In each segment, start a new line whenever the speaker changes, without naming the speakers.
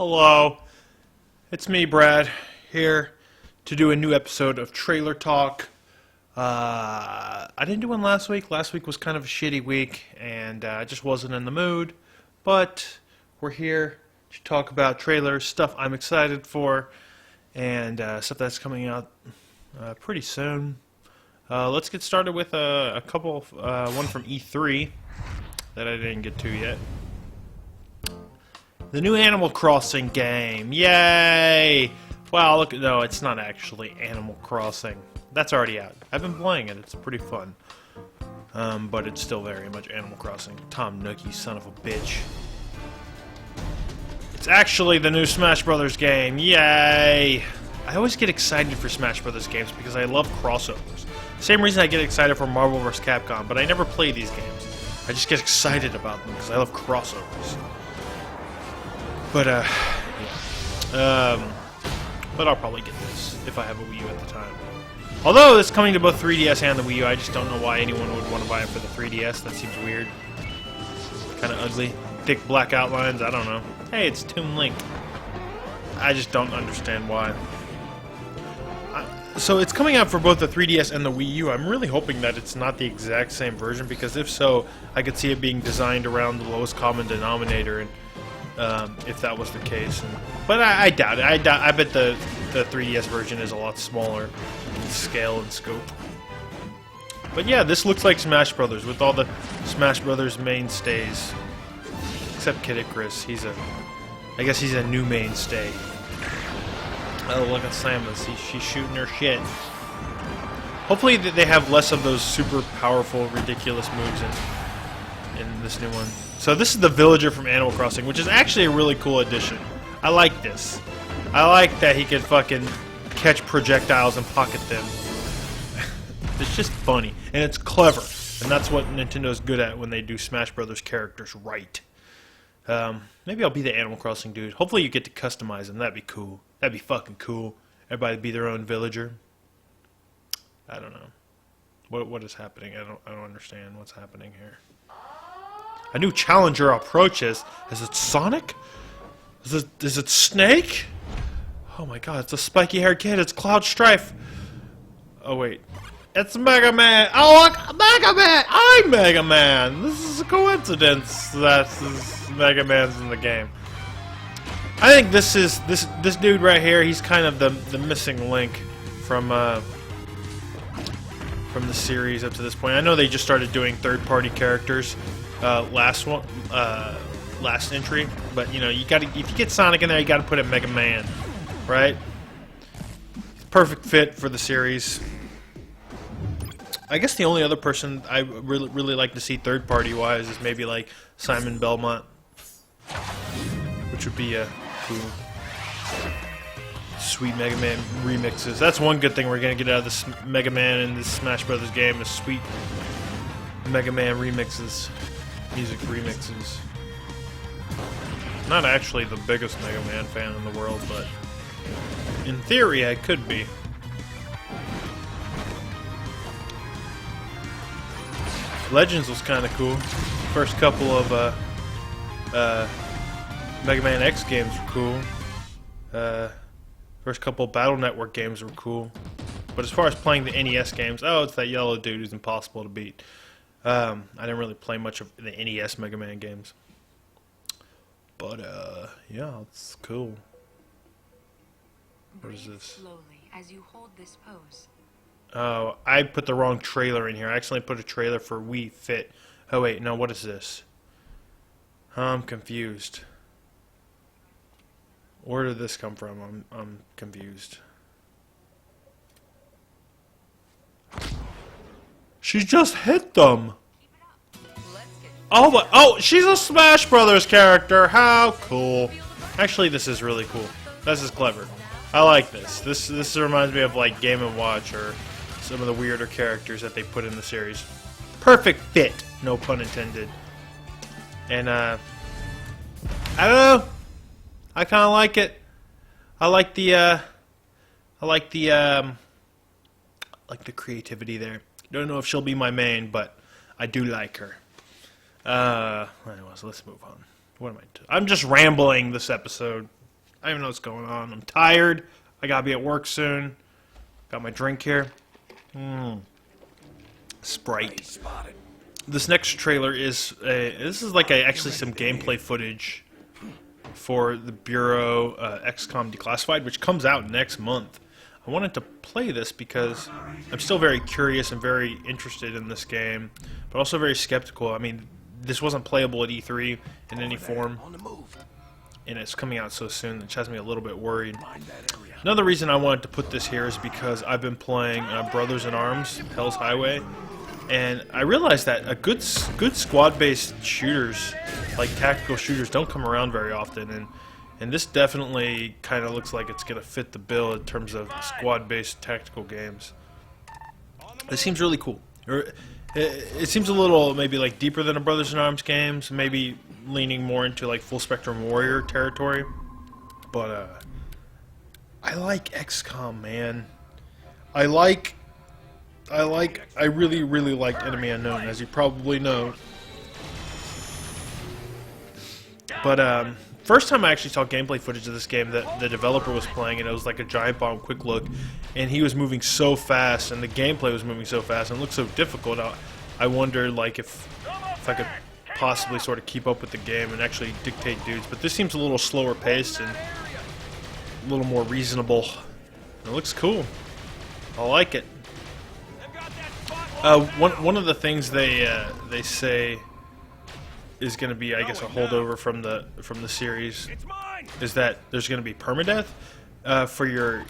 Hello, it's me, Brad, here to do a new episode of Trailer Talk. I didn't do one last week. Last week was kind of a shitty week, and I just wasn't in the mood. But we're here to talk about trailers, stuff I'm excited for, and stuff that's coming out pretty soon. Let's get started with a couple, one from E3 that I didn't get to yet. The new Animal Crossing game. Yay! Wow, look, no, it's not actually Animal Crossing. That's already out. I've been playing it. It's pretty fun. But it's still very much Animal Crossing. Tom Nook, you son of a bitch. It's actually the new Smash Brothers game. Yay! I always get excited for Smash Brothers games because I love crossovers. Same reason I get excited for Marvel vs. Capcom, but I never play these games. I just get excited about them because I love crossovers. But, but I'll probably get this if I have a Wii U at the time. Although it's coming to both 3DS and the Wii U, I just don't know why anyone would want to buy it for the 3DS. That seems weird. Kind of ugly. Thick black outlines, I don't know. Hey, it's Toon Link. I just don't understand why. So it's coming out for both the 3DS and the Wii U. I'm really hoping that it's not the exact same version, because if so, I could see it being designed around the lowest common denominator, and if that was the case. But I doubt it. I bet the 3DS version is a lot smaller in scale and scope. But yeah, this looks like Smash Brothers with all the Smash Brothers mainstays. Except Kid Icarus. I guess he's a new mainstay. Oh, look at Samus. She's shooting her shit. Hopefully they have less of those super powerful, ridiculous moves in this new one. So this is the villager from Animal Crossing, which is actually a really cool addition. I like this. I like that he can fucking catch projectiles and pocket them. It's just funny, and it's clever, and that's what Nintendo's good at when they do Smash Brothers characters right. Maybe I'll be the Animal Crossing dude. Hopefully you get to customize them. That'd be cool. That'd be fucking cool. Everybody be their own villager. I don't know. What is happening? I don't understand what's happening here. A new challenger approaches. Is it Sonic? Is it Snake? Oh my god, it's a spiky-haired kid. It's Cloud Strife. Oh wait. It's Mega Man. Oh look, Mega Man! I'm Mega Man! This is a coincidence that Mega Man's in the game. I think this dude right here, he's kind of the missing link from the series up to this point. I know they just started doing third-party characters last entry, but you know, if you get Sonic in there, you gotta put in Mega Man, right? Perfect fit for the series. I guess the only other person I really like to see third-party wise is maybe like Simon Belmont, which would be cool. Sweet Mega Man remixes. That's one good thing we're gonna get out of this Mega Man in this Smash Brothers game is sweet Mega Man remixes, music remixes. Not actually the biggest Mega Man fan in the world, but in theory I could be. Legends was kind of cool. First couple of Mega Man X games were cool. First couple of Battle Network games were cool. But as far as playing the NES games, oh, it's that yellow dude who's impossible to beat. I didn't really play much of the NES Mega Man games. But, yeah, it's cool. What is this?
Slowly as you hold this pose.
Oh, I put the wrong trailer in here. I accidentally put a trailer for Wii Fit. Oh, wait, no, what is this? I'm confused. Where did this come from? I'm confused. She just hit them! Oh, she's a Smash Brothers character! How cool. Actually, this is really cool. This is clever. I like this. This reminds me of like Game & Watch or some of the weirder characters that they put in the series. Perfect fit, no pun intended. And I don't know. I kind of like it. I like the creativity there. Don't know if she'll be my main, but I do like her. Anyways, let's move on. What am I doing? I'm just rambling this episode. I don't even know what's going on. I'm tired. I gotta be at work soon. Got my drink here. Sprite. This next trailer is actually some gameplay footage for the Bureau XCOM Declassified, which comes out next month. I wanted to play this because I'm still very curious and very interested in this game, but also very skeptical. I mean, this wasn't playable at E3 in any form, and it's coming out so soon, which has me a little bit worried. Another reason I wanted to put this here is because I've been playing Brothers in Arms, Hell's Highway, and I realized that a good squad-based shooters, like tactical shooters, don't come around very often, and this definitely kind of looks like it's going to fit the bill in terms of squad-based tactical games. This seems really cool. It seems a little maybe like deeper than a Brothers in Arms games, maybe leaning more into like Full Spectrum Warrior territory. But I like XCOM, man. I really liked Enemy Unknown, as you probably know. But first time I actually saw gameplay footage of this game, that the developer was playing, and it was like a Giant Bomb quick look, and he was moving so fast, and the gameplay was moving so fast, and it looked so difficult. I wondered like if I could possibly sort of keep up with the game and actually dictate dudes. But this seems a little slower paced and a little more reasonable. It looks cool. I like it. One of the things they say is going to be, I guess, a holdover from the series is that there's going to be permadeath for your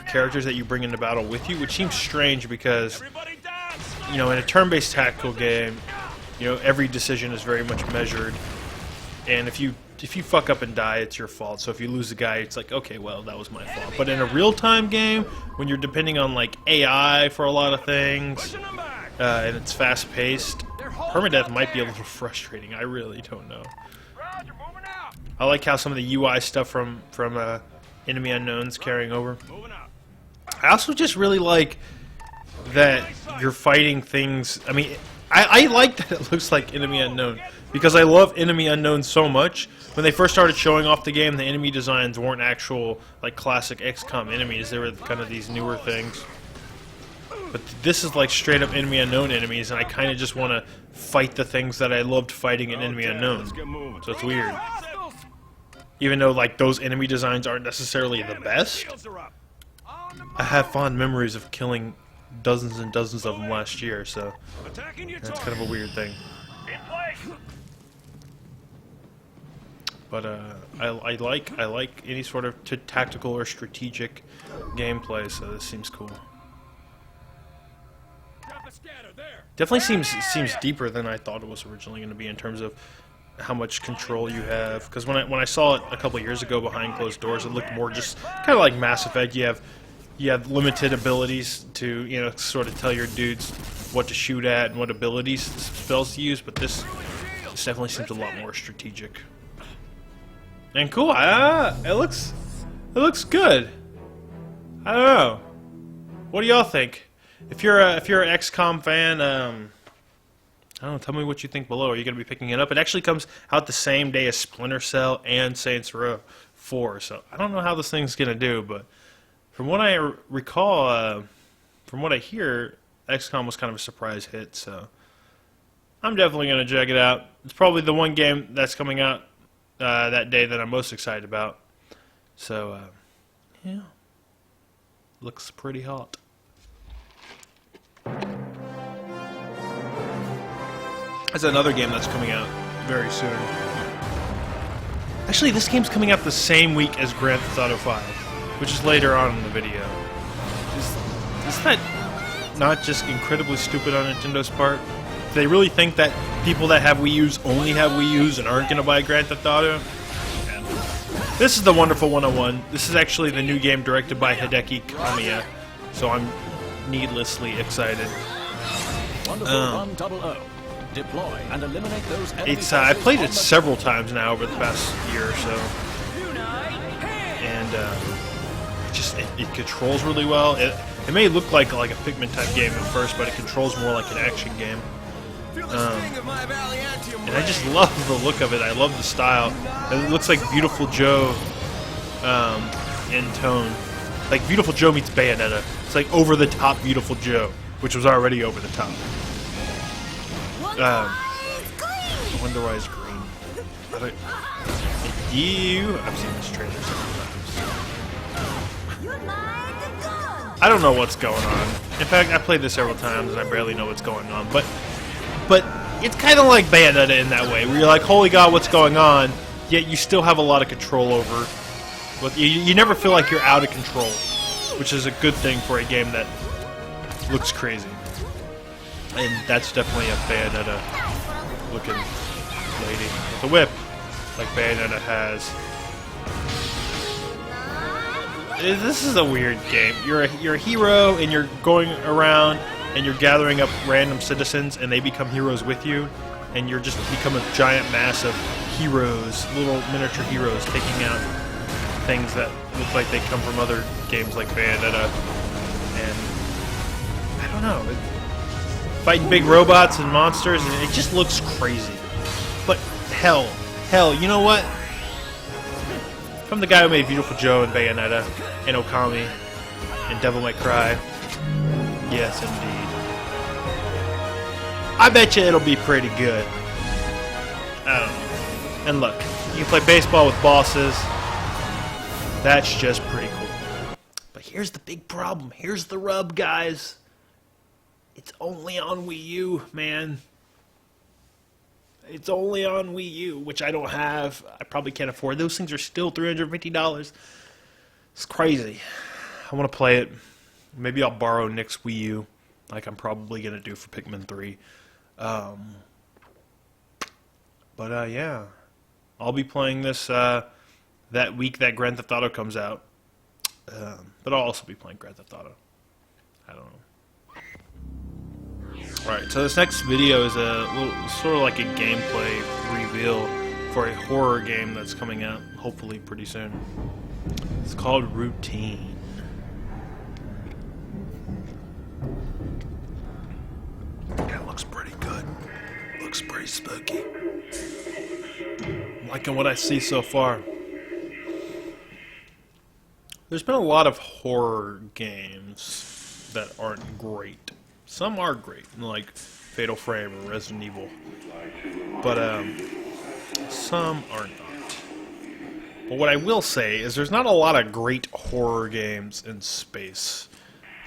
characters that you bring into battle with you, which seems strange because, you know, in a turn-based tactical game, you know, every decision is very much measured, and if you fuck up and die, it's your fault. So if you lose a guy, it's like, okay, well, that was my fault. But in a real-time game, when you're depending on like AI for a lot of things, and it's fast-paced, permadeath might be a little frustrating. I really don't know. I like how some of the UI stuff from Enemy Unknown's carrying over. I also just really like that you're fighting things. I mean, I like that it looks like Enemy Unknown, because I love Enemy Unknown so much. When they first started showing off the game, the enemy designs weren't actual like classic XCOM enemies. They were kind of these newer things. But this is like straight up Enemy Unknown enemies, and I kind of just want to fight the things that I loved fighting in Enemy Unknown. So it's weird. Even though like those enemy designs aren't necessarily the best, I have fond memories of killing dozens and dozens of them last year, so that's kind of a weird thing. But I like any sort of tactical or strategic gameplay, so this seems cool. Definitely seems deeper than I thought it was originally going to be in terms of how much control you have. Because when I saw it a couple of years ago behind closed doors, it looked more just kind of like Mass Effect. You have limited abilities to, you know, sort of tell your dudes what to shoot at and what abilities, spells to use. But this definitely seems a lot more strategic and cool. It looks good. I don't know. What do y'all think? If you're an XCOM fan, I don't know, tell me what you think below. Are you going to be picking it up? It actually comes out the same day as Splinter Cell and Saints Row 4, so I don't know how this thing's going to do, but from what I recall, from what I hear, XCOM was kind of a surprise hit, so I'm definitely going to check it out. It's probably the one game that's coming out that day that I'm most excited about. So, yeah, looks pretty hot. That's another game that's coming out very soon. Actually, this game's coming out the same week as Grand Theft Auto 5, which is later on in the video. Is that not just incredibly stupid on Nintendo's part? Do they really think that people that have Wii U's only have Wii U's and aren't going to buy Grand Theft Auto? This is the Wonderful 101. This is actually the new game directed by Hideki Kamiya, so I'm needlessly excited.
Deploy and eliminate those
it's I played it several times now over the past year or so, and it controls really well. It may look like a Pikmin type game at first, but it controls more like an action game. And I just love the look of it. I love the style. It looks like Beautiful Joe in tone. Like Beautiful Joe meets Bayonetta. It's like over the top Beautiful Joe, which was already over the top. I wonder why it's green. I've seen this trailer several times. I don't know what's going on. In fact, I played this several times and I barely know what's going on. But it's kind of like Bayonetta in that way, where you're like, holy god, what's going on? Yet you still have a lot of control over. But you never feel like you're out of control, which is a good thing for a game that looks crazy. And that's definitely a Bayonetta-looking lady with a whip, like Bayonetta has. This is a weird game. You're a hero, and you're going around, and you're gathering up random citizens, and they become heroes with you, and you're just become a giant mass of heroes, little miniature heroes, taking out things that look like they come from other games like Bayonetta. And I don't know. Fighting big robots and monsters, and it just looks crazy. But hell, you know what? From the guy who made Beautiful Joe and Bayonetta and Okami and Devil May Cry, yes indeed. I bet you it'll be pretty good. I don't know. And look, you can play baseball with bosses. That's just pretty cool. But here's the big problem. Here's the rub, guys. It's only on Wii U, man. It's only on Wii U, which I don't have. I probably can't afford. Those things are still $350. It's crazy. I want to play it. Maybe I'll borrow Nick's Wii U, like I'm probably going to do for Pikmin 3. Yeah. I'll be playing this that week that Grand Theft Auto comes out. But I'll also be playing Grand Theft Auto. I don't know. Alright, so this next video is a little, sort of like a gameplay reveal for a horror game that's coming out, hopefully pretty soon. It's called Routine. That looks pretty good. Looks pretty spooky. I'm liking what I see so far. There's been a lot of horror games that aren't great. Some are great, like Fatal Frame or Resident Evil. But some are not. But what I will say is there's not a lot of great horror games in space.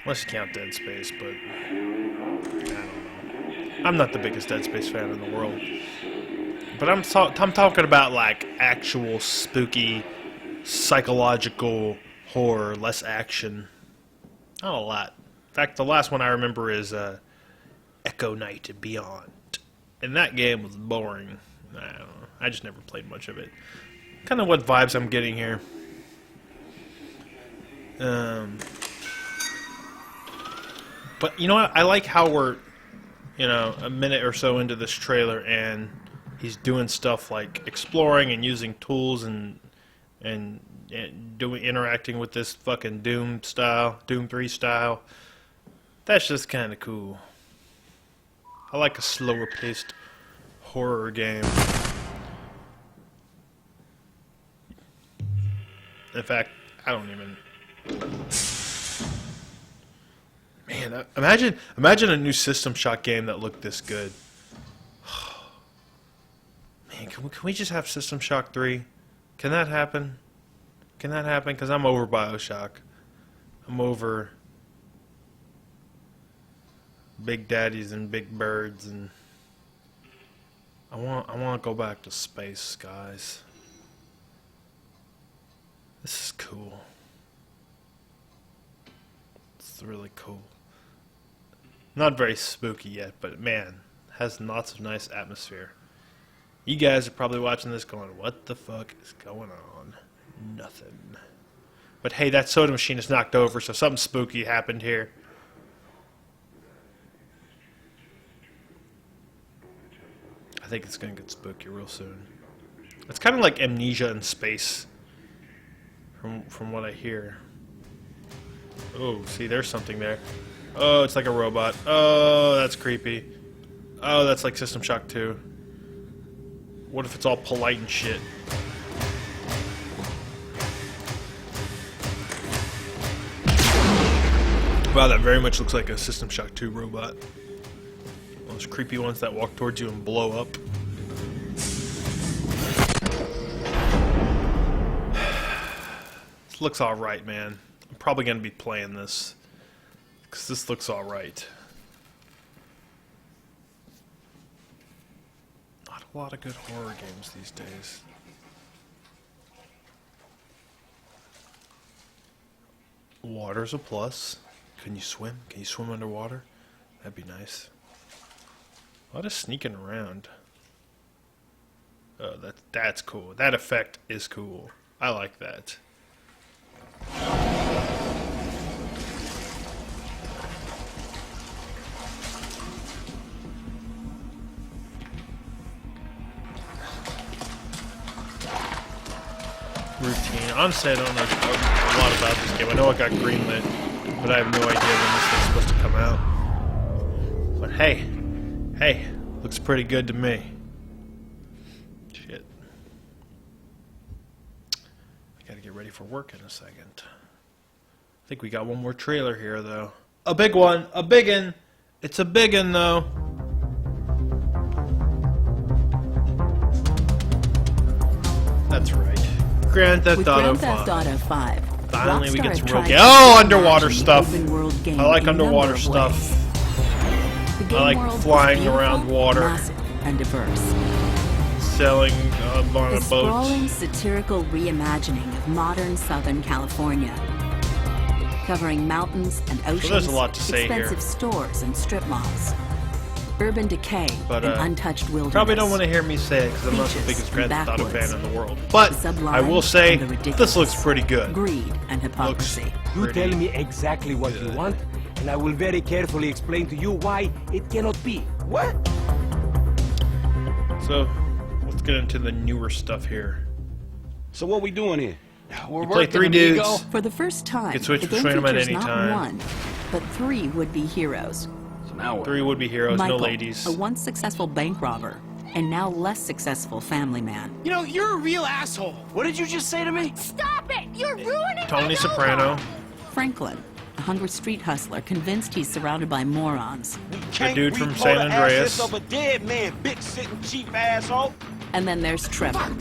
Unless you count Dead Space, but I don't know. I'm not the biggest Dead Space fan in the world. But I'm talking about like actual spooky, psychological horror, less action. Not a lot. In fact, the last one I remember is Echo Night and Beyond. And that game was boring. I don't know. I just never played much of it. Kind of what vibes I'm getting here. But you know what? I like how we're, a minute or so into this trailer and he's doing stuff like exploring and using tools and interacting with this fucking Doom 3 style. That's just kind of cool. I like a slower paced horror game. In fact, I don't even... Man, imagine a new System Shock game that looked this good. Man, can we just have System Shock 3? Can that happen? Can that happen? Because I'm over BioShock. I'm over Big Daddies and Big Birds, and I want to go back to space, guys. This is cool. It's really cool. Not very spooky yet, but man, has lots of nice atmosphere. You guys are probably watching this going, what the fuck is going on? Nothing. But hey, that soda machine is knocked over, so something spooky happened here. I think it's going to get spooky real soon. It's kind of like Amnesia in space, from what I hear. Oh, see, there's something there. Oh, it's like a robot. Oh, that's creepy. Oh, that's like System Shock 2. What if it's all polite and shit? Wow, that very much looks like a System Shock 2 robot. Those creepy ones that walk towards you and blow up. This looks alright, man. I'm probably going to be playing this, because this looks alright. Not a lot of good horror games these days. Water's a plus. Can you swim? Can you swim underwater? That'd be nice. A lot of sneaking around. Oh, that's cool. That effect is cool. I like that. Routine. Honestly, I don't know a lot about this game. I know it got greenlit, but I have no idea when this thing's supposed to come out. But hey, looks pretty good to me. Shit. I gotta get ready for work in a second. I think we got one more trailer here, though. A big one! A biggin! It's a biggin, though. That's right. Grand Theft Auto 5. Finally, we get some real game. Oh, underwater stuff. I like underwater stuff. I like flying around water,
and diverse.
sailing on a boat.
Sprawling satirical reimagining of modern Southern California, covering mountains and oceans,
there's a lot to say here.
expensive stores and strip malls, urban decay
But,
and untouched wilderness.
Probably don't want to hear me say it because I'm not the
Beaches
biggest
and
Grand Theft Auto
backwoods.
fan in the world. But
The sublime
I will say
and the
this
ridiculous.
looks pretty good.
Greed and hypocrisy.
You
Pretty
tell me exactly what you want, and I will very carefully explain to you why it cannot be. What?
So let's get into the newer stuff here.
So what we doing here?
We're
You play three dudes.
For the first time,
can switch
the game
between them at
features
any
not
time.
one, but three would-be heroes.
So now what?
3 would-be heroes,
Michael,
no ladies.
a once successful bank robber, and now less successful family man.
You know, you're a real asshole.
What did you just say to me?
Stop it! You're ruining
Tony
my
Soprano.
Franklin, a hungry street hustler convinced he's surrounded by morons.
Can't
dude from
read
San
motor
Andreas.
assets of a dead man, big sitting cheap asshole.
And then there's Trevor.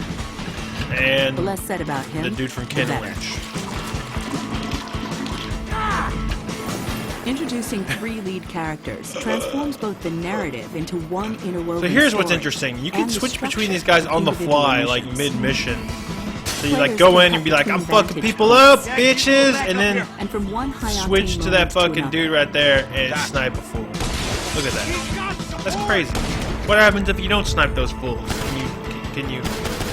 And
The less said about him,
the dude from
the
Ken
better.
Lynch.
Introducing 3 lead characters transforms both the narrative into one interwoven
So here's what's
story
interesting. You
and
can
the
switch between
structure
these guys
of
on the
individual
fly, like
missions.
mid-mission. So you
Players
like go
can
in and be
cut
like, I'm
between
fucking
vantage
people
points.
up, bitches, and then
And from one high
switch to that fucking dude right there and
Gotcha.
snipe a fool. Look at that. That's crazy. What happens if you don't snipe those fools? Can you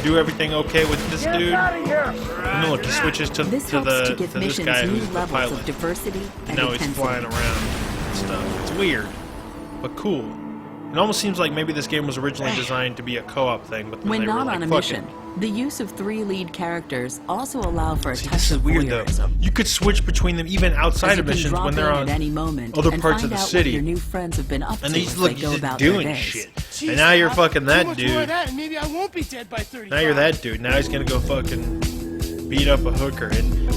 do everything okay with this dude? And then look, he switches to
This
to
helps to
the
give
to this
missions
guy
new
who's the
levels
pilot.
of diversity and
Now he's
intensity.
flying around and stuff. It's weird, but cool. It almost seems like maybe this game was originally designed to be a co-op thing, but then
When
they were
not
like,
on a
fuck
mission, the use of 3 lead characters also allow for a
See,
touch
this is
of
weird though.
voyeurism.
You could switch between them even outside
As you
of
can
missions
drop
when they're
in
on
at any moment
other
and
parts
find
of the
out
city.
What your new friends have been up
and
to
he's
as
like
they go
just
about their
doing
days.
shit.
Jeez,
And now you're
Doc,
fucking
too
that
much more of
dude.
that, and maybe I won't be dead by 35.
Now you're that dude. Now he's gonna go fucking beat up a hooker,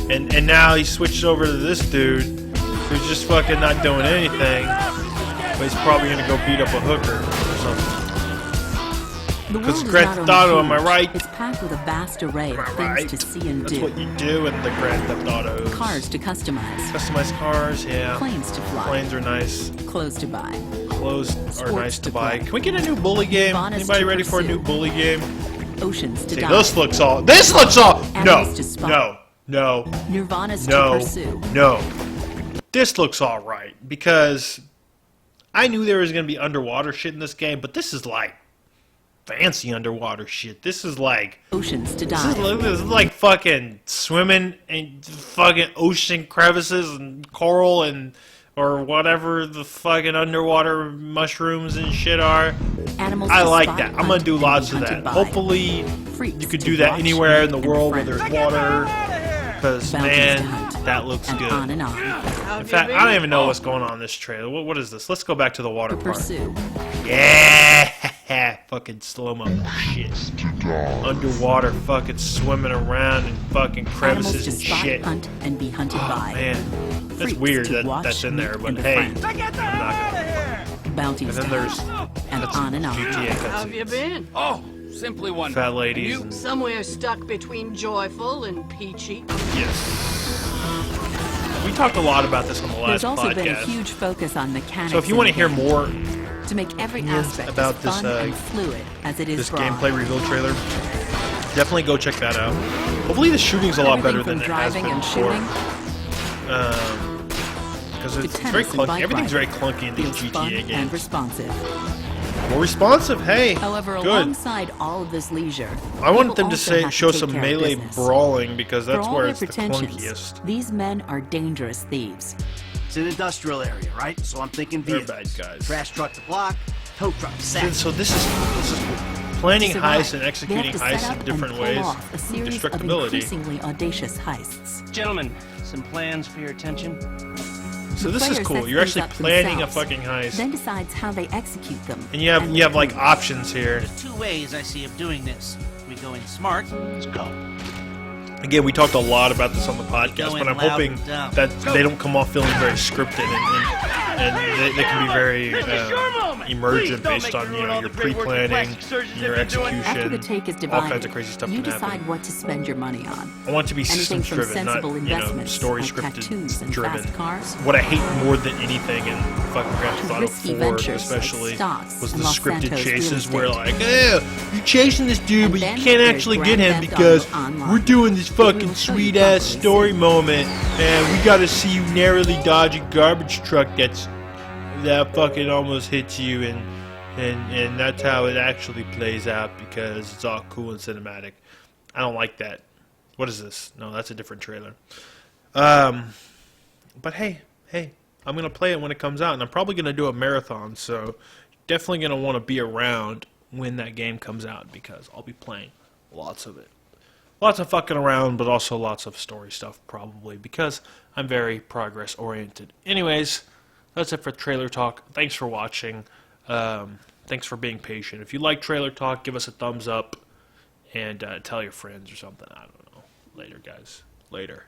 and now he switched over to this dude who's just fucking not doing anything, but he's probably gonna go beat up a hooker or something.
The world is
Grand
not
Theft
only
Auto, am I
huge,
right?
It's packed with a vast array of things
Right?
to see and
That's
do.
what you do in the Grand Theft Autos.
Cars to customize,
Customized cars, yeah.
planes to fly,
Planes are nice.
clothes to buy,
Clothes are
Sports
nice to
to
buy.
play.
Can we get a new bully game?
Bonus
Anybody
to
ready for a
pursue.
new bully game?
oceans to
See,
dive,
this looks all. This looks all. No,
Animals to spot.
no,
nirvanas to
no,
pursue.
no. This looks all right because I knew there was gonna be underwater shit in this game, but this is like fancy underwater shit. This is like.
Oceans to
This
dive,
is like fucking swimming in fucking ocean crevices and coral and or whatever the fucking underwater mushrooms and shit are.
animals
I
to
like
spot,
that. I'm gonna
hunt,
do
and
lots
be
of
hunted
that.
by.
Hopefully
Freaks
you could
to
do that
watch
anywhere in the
and
world where
befriend.
there's water. Because
Bounties to
man,
hunt,
that looks
and
good.
on and on.
In fact, I don't even know what's going on in this trailer. What is this? Let's go back to the water part.
Pursue.
Yeah, fucking slow mo shit. Underwater, fucking swimming around in fucking
Animals
crevices
to
and
spot,
shit.
hunt, and be hunted
Oh
by.
man,
freaks
weird
to
that
watch,
that's in there,
meet,
but
and
hey,
befriend.
Get the hell out of here!
Bounties
and then
to
there's
hunt, and on and on.
GTA
How have you
cutscenes.
been?
Oh, simply one.
Fat ladies. And,
Somewhere stuck between joyful and peachy.
yes. We talked a lot about this on the last
There's also
podcast.
been a huge focus on mechanics.
So if you
in
want to
the
hear
game
more
to make every
opinions
aspect
about
as
this,
fun and fluid as it is
this
broad.
gameplay reveal trailer, definitely go check that out. Hopefully the shooting's a lot
Everything
better
from
than it has
driving
been
and
before.
shooting
Because
to
it's very
tennis and
clunky.
bike
Everything's very
riding
clunky in these
feels fun
GTA
and
games.
responsive.
More responsive, hey.
However,
good.
alongside all of this leisure,
I want
people
them to
also have
show
take
some
care of
melee
business.
brawling because
For
that's
all
where
their
it's the
pretensions,
clunkiest.
these men are dangerous thieves.
It's an industrial area, right? So I'm thinking
They're
vehicles.
bad guys.
Trash truck to block, tow truck to sack.
So this is planning
To survive,
heists and
they
executing
have to set
heists
up
in different
and pull
ways.
off a series of
Destructibility.
increasingly audacious heists.
Gentlemen, some plans for your attention.
So this is
Player
cool.
sets
You're
these
actually
up
planning a
themselves,
fucking heist,
then decides how they execute them.
and you have like options here.
There's two ways I see of doing this. We go in smart. Let's go.
Again, we talked a lot about this on the podcast,
Going
but I'm
loud
hoping
and dumb.
that they don't come off feeling very scripted and they can be very emergent based on your pre-planning, your
After the
execution,
take is
all
divided,
kinds of crazy stuff
you
can
decide
happen.
what to spend your money on.
I want it to be
Anything
systems
from
driven, not
sensible investments
story
like tattoos
scripted
and
driven.
fast cars,
What I hate more than anything in fucking Grand Theft Auto
risky
4
ventures like
especially
stocks
was
and
the
Los
scripted
Santos
chases
real
where
estate.
like, you're chasing this dude,
And
but you
then
can't
there's
actually
Grand
get him
Theft
because
Auto Online.
we're doing this
It will
fucking
show you
sweet ass
properly.
story moment, and we gotta see you narrowly dodge a garbage truck that fucking almost hits you, and that's how it actually plays out because it's all cool and cinematic. I don't like that. What is this? No, that's a different trailer. But hey, I'm gonna play it when it comes out, and I'm probably gonna do a marathon. So definitely gonna want to be around when that game comes out because I'll be playing lots of it. Lots of fucking around, but also lots of story stuff probably because I'm very progress oriented. Anyways, that's it for Trailer Talk. Thanks for watching. Thanks for being patient. If you like Trailer Talk, give us a thumbs up and tell your friends or something. I don't know. Later, guys. Later.